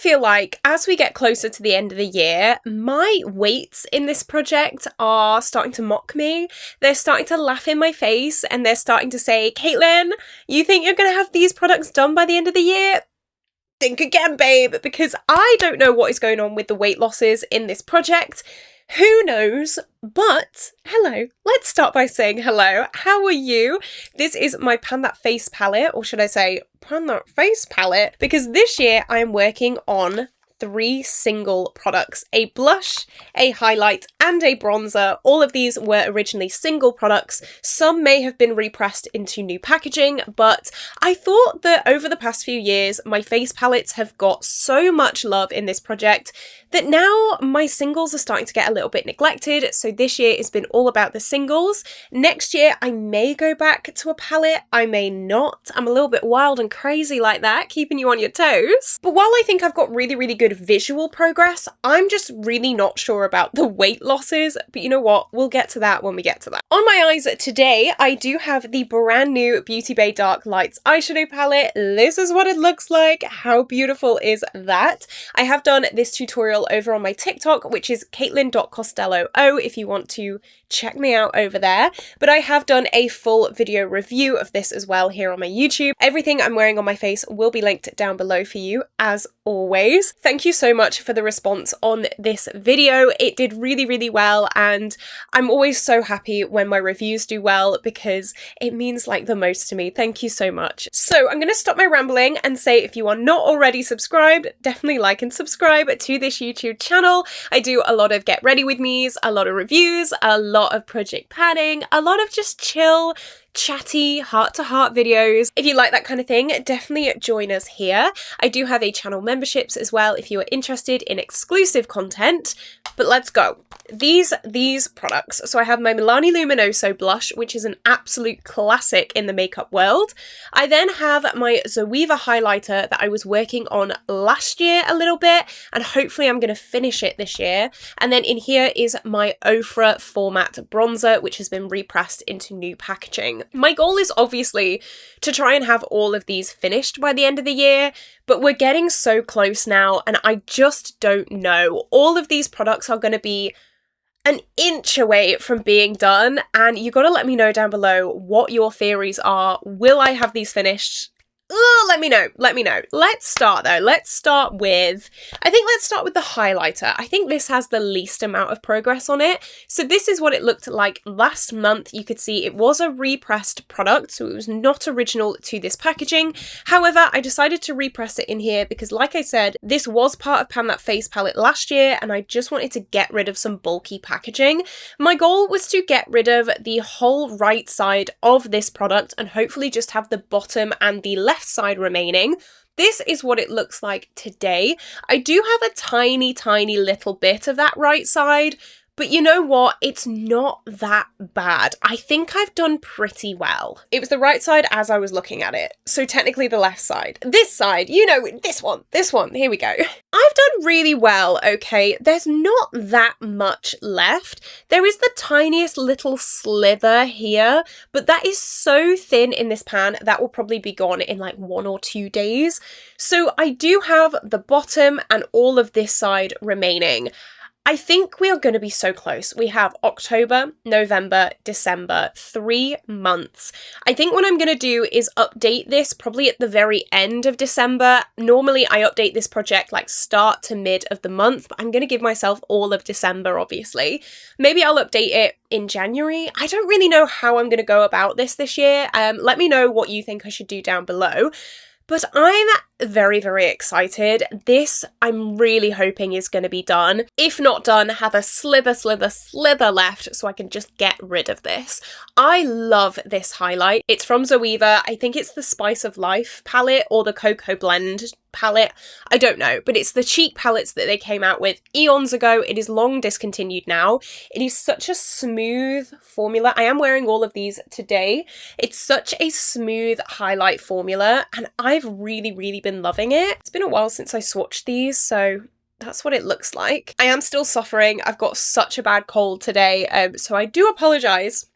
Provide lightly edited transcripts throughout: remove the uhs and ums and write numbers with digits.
feel like as we get closer to the end of the year, my weights in this project are starting to mock me. They're starting to laugh in my face and they're starting to say, Caitlin, you think you're going to have these products done by the end of the year? Think again, babe, because I don't know what is going on with the weight losses in this project. Who knows? But hello, let's start by saying hello. How are you? This is my Pan That Face palette, or should I say Pan That Face palette, because this year I am working on 3 single products, a blush, a highlight, and a bronzer. All of these were originally single products. Some may have been repressed into new packaging, but I thought that over the past few years, my face palettes have got so much love in this project that now my singles are starting to get a little bit neglected. So this year has been all about the singles. Next year, I may go back to a palette. I may not. I'm a little bit wild and crazy like that, keeping you on your toes. But while I think I've got really, really good visual progress, I'm just really not sure about the weight losses. But you know what? We'll get to that when we get to that. On my eyes today, I do have the brand new Beauty Bay Dark Lights eyeshadow palette. This is what it looks like. How beautiful is that? I have done this tutorial over on my TikTok, which is CAITLIN.COSTELLO if you want to check me out over there. But I have done a full video review of this as well here on my YouTube. Everything I'm wearing on my face will be linked down below for you, as always. Thank you so much for the response on this video. It did really, really well, and I'm always so happy when my reviews do well because it means like the most to me. Thank you so much. So I'm going to stop my rambling and say, if you are not already subscribed, definitely like and subscribe to this YouTube channel. I do a lot of get ready with me's, a lot of reviews, a lot of project planning, a lot of just chill, chatty, heart-to-heart videos. If you like that kind of thing, definitely join us here. I do have a channel memberships as well if you are interested in exclusive content. But let's go. These products. So I have my Milani Luminoso blush, which is an absolute classic in the makeup world. I then have my Zoeva highlighter that I was working on last year a little bit, and hopefully I'm going to finish it this year. And then in here is my Ofra format bronzer, which has been repressed into new packaging. My goal is obviously to try and have all of these finished by the end of the year, but we're getting so close now and I just don't know. All of these products are going to be an inch away from being done, and you got to let me know down below what your theories are. Will I have these finished? Let me know. Let's start though. Let's start with the highlighter. I think this has the least amount of progress on it. So this is what it looked like last month. You could see it was a repressed product, so it was not original to this packaging. However, I decided to repress it in here because, like I said, this was part of Pan That Face palette last year, and I just wanted to get rid of some bulky packaging. My goal was to get rid of the whole right side of this product and hopefully just have the bottom and the left side remaining. This is what it looks like today. I do have a tiny little bit of that right side, but you know what? It's not that bad. I think I've done pretty well. It was the right side as I was looking at it. So technically the left side. This side, you know, this one, here we go. I've done really well, okay? There's not that much left. There is the tiniest little sliver here, but that is so thin in this pan that will probably be gone in like 1 or 2 days. So I do have the bottom and all of this side remaining. I think we are going to be so close. We have October, November, December, 3 months. I think what I'm going to do is update this probably at the very end of December. Normally I update this project like start to mid of the month, but I'm going to give myself all of December, obviously. Maybe I'll update it in January. I don't really know how I'm going to go about this year. Let me know what you think I should do down below. But I'm very, very excited. This, I'm really hoping is going to be done. If not done, have a slither left so I can just get rid of this. I love this highlight. It's from Zoeva. I think it's the Spice of Life palette or the Cocoa Blend palette. I don't know, but it's the cheek palettes that they came out with eons ago. It is long discontinued now. It is such a smooth formula. I am wearing all of these today. It's such a smooth highlight formula and I've really been loving it. It's been a while since I swatched these, so that's what it looks like. I am still suffering. I've got such a bad cold today, so I do apologise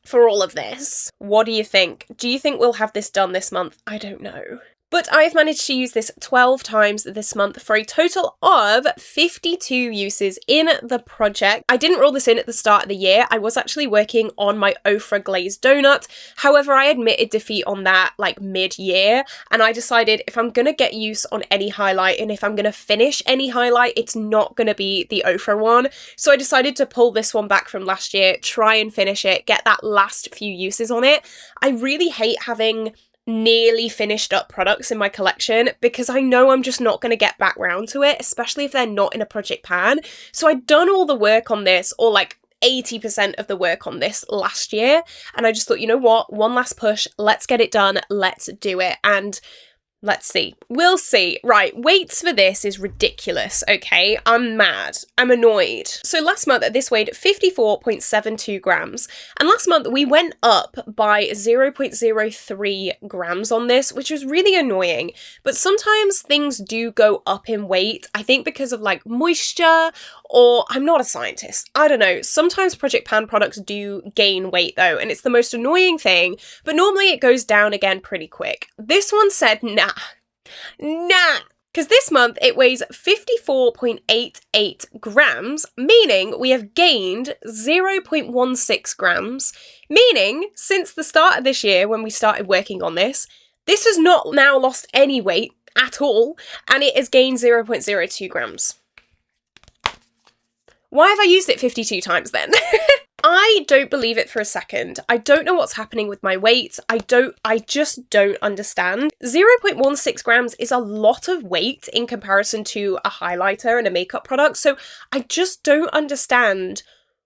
for all of this. What do you think? Do you think we'll have this done this month? I don't know. But I've managed to use this 12 times this month for a total of 52 uses in the project. I didn't roll this in at the start of the year. I was actually working on my Ofra glazed donut. However, I admitted defeat on that like mid-year, and I decided if I'm gonna get use on any highlight and if I'm gonna finish any highlight, it's not gonna be the Ofra one. So I decided to pull this one back from last year, try and finish it, get that last few uses on it. I really hate having nearly finished up products in my collection because I know I'm just not going to get back round to it, especially if they're not in a project pan. So I'd done all the work on this, or like 80% of the work on this last year, and I just thought, you know what, one last push, let's get it done, let's do it. And let's see. We'll see. Right, weights for this is ridiculous, okay? I'm mad. I'm annoyed. So last month this weighed 54.72 grams, and last month we went up by 0.03 grams on this, which was really annoying. But sometimes things do go up in weight, I think because of like moisture, or I'm not a scientist. I don't know. Sometimes Project Pan products do gain weight though, and it's the most annoying thing, but normally it goes down again pretty quick. This one said nah, because this month it weighs 54.88 grams, meaning we have gained 0.16 grams, meaning since the start of this year when we started working on this, this has not now lost any weight at all, and it has gained 0.02 grams. Why have I used it 52 times then? I don't believe it for a second. I don't know what's happening with my weight. I just don't understand. 0.16 grams is a lot of weight in comparison to a highlighter and a makeup product, so I just don't understand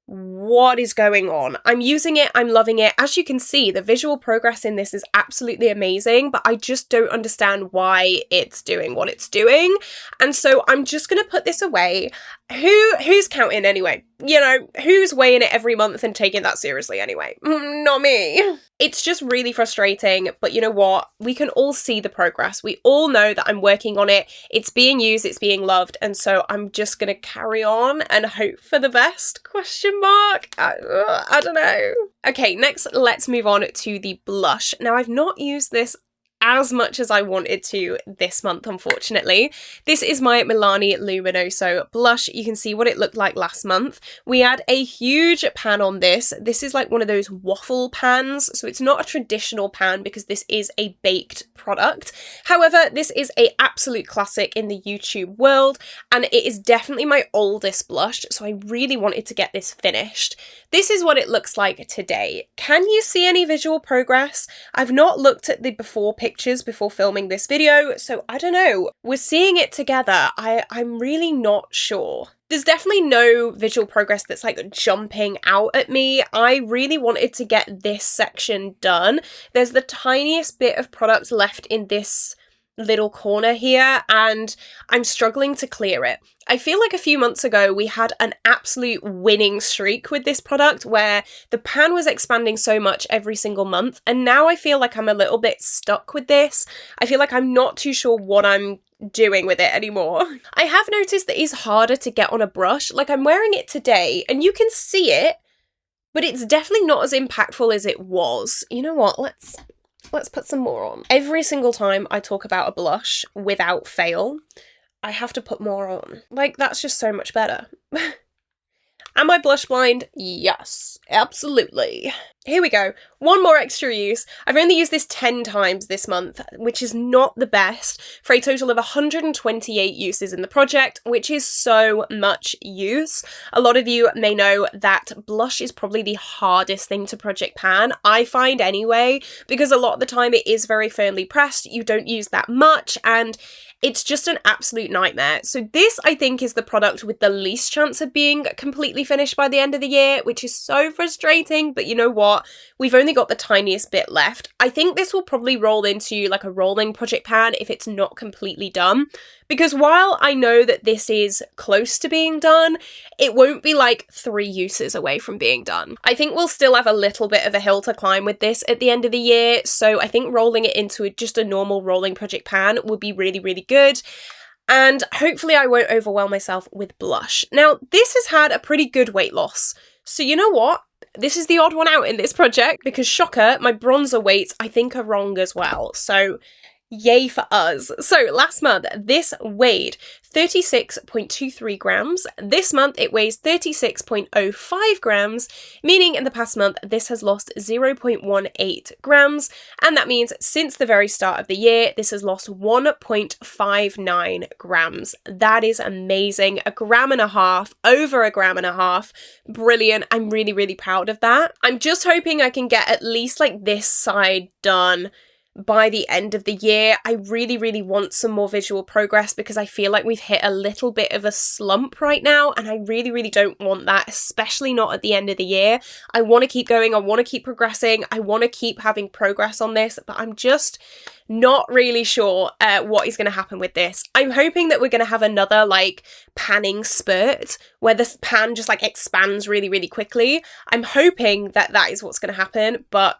what is going on. I'm using it, I'm loving it. As you can see, the visual progress in this is absolutely amazing, but I just don't understand why it's doing what it's doing. And so I'm just gonna put this away. Who's counting anyway? You know, who's weighing it every month and taking that seriously anyway? Not me. It's just really frustrating, but you know what? We can all see the progress. We all know that I'm working on it. It's being used, it's being loved, and so I'm just gonna carry on and hope for the best, question mark? I don't know. Okay, next let's move on to the blush. Now I've not used this as much as I wanted to this month, unfortunately. This is my Milani Luminoso blush. You can see what it looked like last month. We had a huge pan on this. This is like one of those waffle pans, so it's not a traditional pan because this is a baked product. However, this is an absolute classic in the YouTube world, and it is definitely my oldest blush, so I really wanted to get this finished. This is what it looks like today. Can you see any visual progress? I've not looked at the before pictures before filming this video, so I don't know. We're seeing it together. I'm really not sure. There's definitely no visual progress that's like jumping out at me. I really wanted to get this section done. There's the tiniest bit of product left in this little corner here, and I'm struggling to clear it. I feel like a few months ago we had an absolute winning streak with this product where the pan was expanding so much every single month, and now I feel like I'm a little bit stuck with this. I feel like I'm not too sure what I'm doing with it anymore. I have noticed that it's harder to get on a brush. Like, I'm wearing it today and you can see it, but it's definitely not as impactful as it was. You know what? Let's put some more on. Every single time I talk about a blush, without fail, I have to put more on. Like, that's just so much better. Am I blush blind? Yes, absolutely. Here we go. One more extra use. I've only used this 10 times this month, which is not the best, for a total of 128 uses in the project, which is so much use. A lot of you may know that blush is probably the hardest thing to project pan, I find anyway, because a lot of the time it is very firmly pressed, you don't use that much, and it's just an absolute nightmare. So this, I think, is the product with the least chance of being completely finished by the end of the year, which is so frustrating, but you know what? We've only got the tiniest bit left. I think this will probably roll into like a rolling project pan if it's not completely done, because while I know that this is close to being done, it won't be like 3 uses away from being done. I think we'll still have a little bit of a hill to climb with this at the end of the year, so I think rolling it into just a normal rolling project pan would be really, really good. And hopefully I won't overwhelm myself with blush. Now, this has had a pretty good weight loss. So you know what? This is the odd one out in this project because, shocker, my bronzer weights I think are wrong as well. So Yay for us. So last month, this weighed 36.23 grams. This month, it weighs 36.05 grams, meaning in the past month, this has lost 0.18 grams. And that means since the very start of the year, this has lost 1.59 grams. That is amazing. A gram and a half, over a gram and a half. Brilliant. I'm really, really proud of that. I'm just hoping I can get at least like this side done by the end of the year. I really, really want some more visual progress because I feel like we've hit a little bit of a slump right now, and I really, really don't want that, especially not at the end of the year. I want to keep going, I want to keep progressing, I want to keep having progress on this, but I'm just not really sure what is going to happen with this. I'm hoping that we're going to have another like panning spurt where the pan just like expands really, really quickly. I'm hoping that that is what's going to happen, but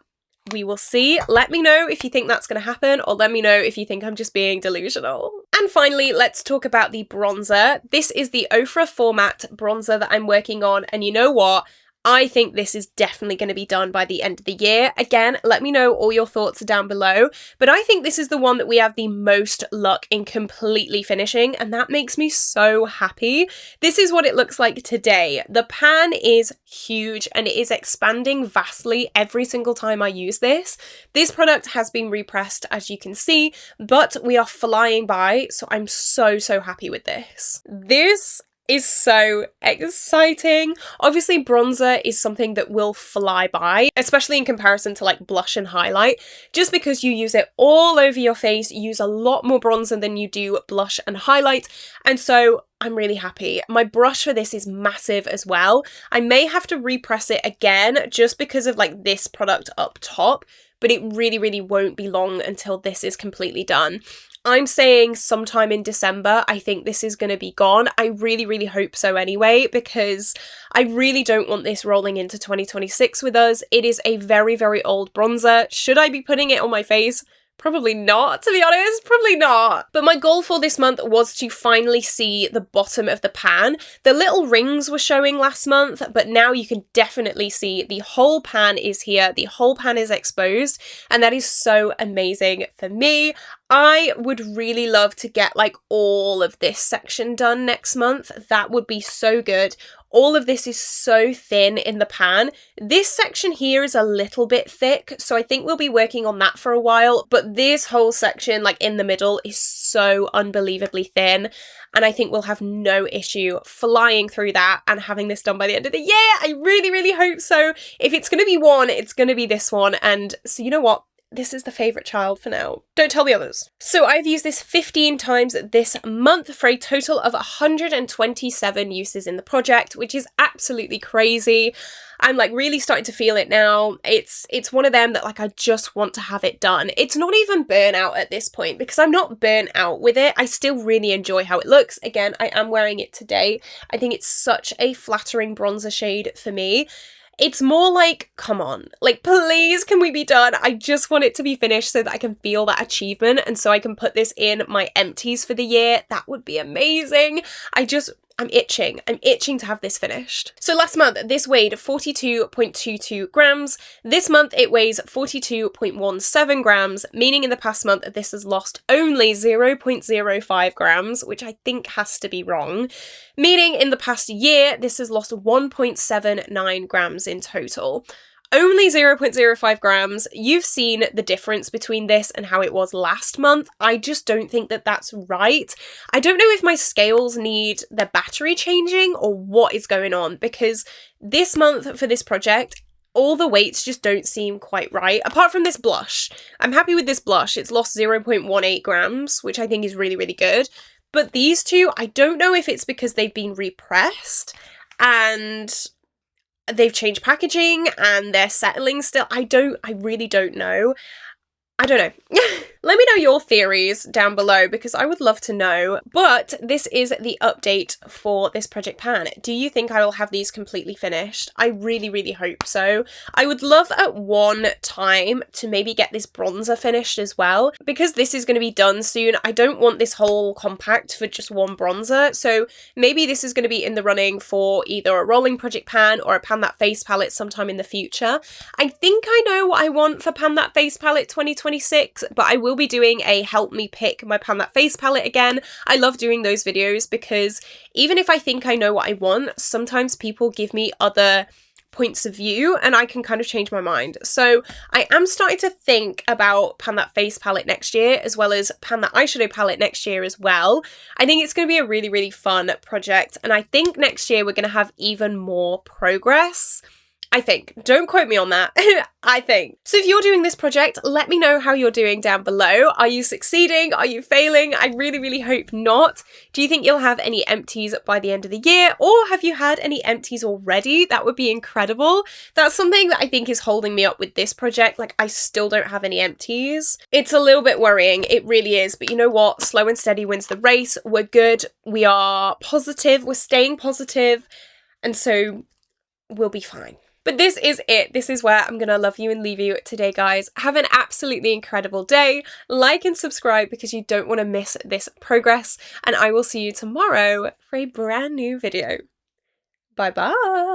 we will see. Let me know if you think that's going to happen, or let me know if you think I'm just being delusional. And finally, let's talk about the bronzer. This is the Ofra Format bronzer that I'm working on, and you know what? I think this is definitely going to be done by the end of the year. Again, let me know all your thoughts down below, but I think this is the one that we have the most luck in completely finishing, and that makes me so happy. This is what it looks like today. The pan is huge and it is expanding vastly every single time I use this. This product has been repressed, as you can see, but we are flying by, so I'm so, so happy with this. This is so exciting. Obviously, bronzer is something that will fly by, especially in comparison to like blush and highlight, just because you use it all over your face. You use a lot more bronzer than you do blush and highlight, and so I'm really happy. My brush for this is massive as well. I may have to repress it again just because of like this product up top, but it really, really won't be long until this is completely done. I'm saying sometime in December, I think this is going to be gone. I really, really hope so anyway, because I really don't want this rolling into 2026 with us. It is a very, very old bronzer. Should I be putting it on my face? Probably not, to be honest, probably not. But my goal for this month was to finally see the bottom of the pan. The little rings were showing last month, but now you can definitely see the whole pan is here, the whole pan is exposed, and that is so amazing for me. I would really love to get like all of this section done next month. That would be so good. All of this is so thin in the pan. This section here is a little bit thick, so I think we'll be working on that for a while, but this whole section, like in the middle, is so unbelievably thin, and I think we'll have no issue flying through that and having this done by the end of the year. I really, really hope so. If it's going to be one, it's going to be this one, and so you know what? This is the favourite child for now. Don't tell the others. So I've used this 15 times this month for a total of 127 uses in the project, which is absolutely crazy. I'm like really starting to feel it now. It's one of them that like I just want to have it done. It's not even burnout at this point because I'm not burnt out with it. I still really enjoy how it looks. Again, I am wearing it today. I think it's such a flattering bronzer shade for me. It's more like, come on, like, please, can we be done? I just want it to be finished so that I can feel that achievement and so I can put this in my empties for the year. That would be amazing. I'm itching to have this finished. So last month, this weighed 42.22 grams. This month, it weighs 42.17 grams, meaning in the past month, this has lost only 0.05 grams, which I think has to be wrong. Meaning in the past year, this has lost 1.79 grams in total. Only 0.05 grams. You've seen the difference between this and how it was last month. I just don't think that that's right. I don't know if my scales need the battery changing or what is going on, because this month for this project, all the weights just don't seem quite right. Apart from this blush. I'm happy with this blush. It's lost 0.18 grams, which I think is really, really good. But these two, I don't know if it's because they've been repressed and they've changed packaging and they're settling still. I really don't know. I don't know. Let me know your theories down below because I would love to know. But this is the update for this project pan. Do you think I will have these completely finished? I really, really hope so. I would love at one time to maybe get this bronzer finished as well. Because this is going to be done soon, I don't want this whole compact for just one bronzer. So maybe this is going to be in the running for either a rolling project pan or a Pan That Face palette sometime in the future. I think I know what I want for Pan That Face palette 2026, but I will will be doing a help me pick my pan that face palette again. I love doing those videos because even if I think I know what I want, sometimes people give me other points of view and I can kind of change my mind. So I am starting to think about pan that face palette next year, as well as pan that eyeshadow palette next year as well. I think it's going to be a really, really fun project, and I think next year we're going to have even more progress. I think. Don't quote me on that. I think. So if you're doing this project, let me know how you're doing down below. Are you succeeding? Are you failing? I really, really hope not. Do you think you'll have any empties by the end of the year? Or have you had any empties already? That would be incredible. That's something that I think is holding me up with this project. Like, I still don't have any empties. It's a little bit worrying. It really is. But you know what? Slow and steady wins the race. We're good. We are positive. We're staying positive. And so we'll be fine. But this is it. This is where I'm going to love you and leave you today, guys. Have an absolutely incredible day. Like and subscribe because you don't want to miss this progress. And I will see you tomorrow for a brand new video. Bye-bye.